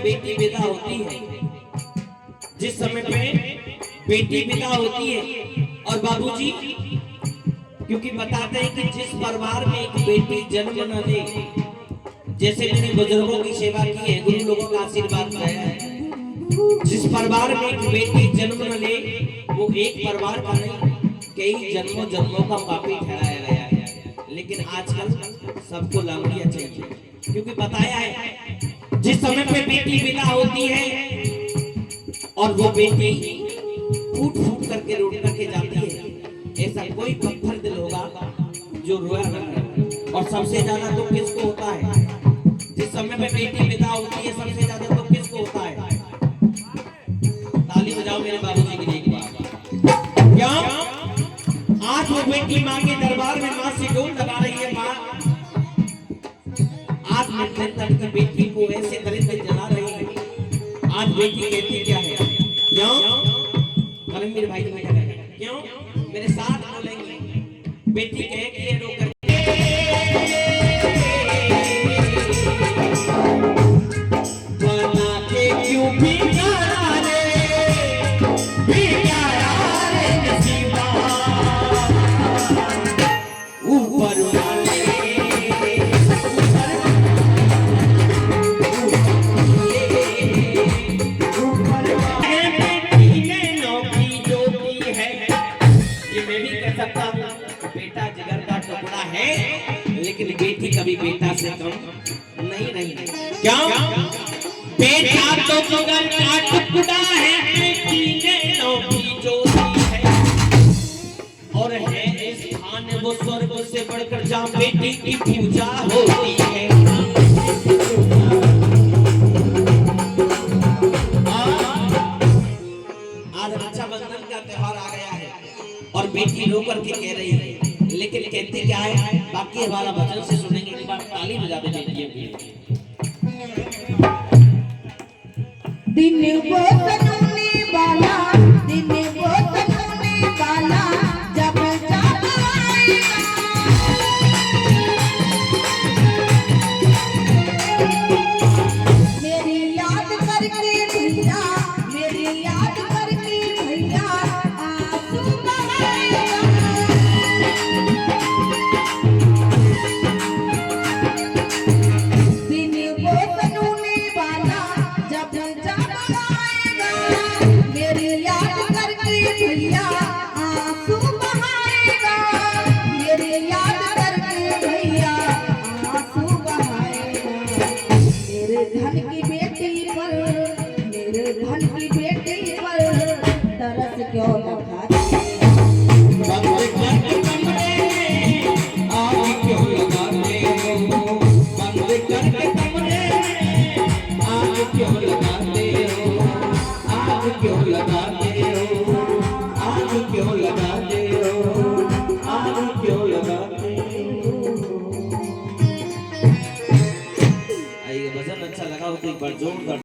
बेटी विदा होती है, जिस समय पे बेटी विदा होती है और बाबूजी क्योंकि बताते हैं कि जिस परिवार में एक बेटी जन्म न ले, जैसे मैंने बुजुर्गों की सेवा की है, गुरु लोगों का आशीर्वाद पाया है, जिस परिवार में एक बेटी जन्म न ले वो एक परिवार का नहीं कई जन्मों जन्मों का पापी ठहराया गया है। लेकिन आजकल सबको लंबिया चाहिए, क्योंकि बताया है जिस समय पे बेटी विदा होती है और वो बेटी फूट फूट करके रोट करके जाती है, ऐसा कोई पत्थर दिल होगा जो रोया न करे। और सबसे ज्यादा दुख किसको होता है? जिस समय पे बेटी विदा होती है सबसे ज्यादा दुख किसको होता है? ताली बजाओ मेरे बाबूजी की एक बार। क्या आज वो बेटी माँ के दरबार में माँ से डोल लगा रही है, माँ आज निर्धन की बेटी को ऐसे दरिद्र जला रही है। आज बेटी कहती क्या है? क्यों मेरे भाई जी क्या कहेंगे? क्यों मेरे साथ बोलेंगे? बेटी कहे कि ये रोक बना के क्यों बिगाड़ा रे, बिगाड़ा रे नसीबा ऊपर वाले बेटी कभी बेटा से कम नहीं नहीं। क्या बेटा तो जिगर का टुकड़ा है, बेटी ने नौकी जोड़ी है और है स्थान वो स्वर्ग से बढ़कर जहाँ बेटी की पूजा होती है। आज रक्षाबंधन का त्योहार आ गया है और बेटी रो करके कह रही है, लेकिन कहते क्या है? बाकी हमारा वचन से सुनेंगे, एक बार ताली बजा दीजिए। दिन वो तनूने वाला, दिन वो तनूने वाला जब जब आएगा, मेरी याद करके भैया, मेरी याद करके भैया आंसू बहाएगा। तरस क्यों लगाते बंद करके कमरे में आग क्यों लगाते हो, बंद करके कमरे में आग क्यों लगाते हो, आग क्यों लगाते हो, आग क्यों लगाते हो, आग क्यों लगाते हो। आइए, भजन अच्छा लगा हो तो एक बार जोरदार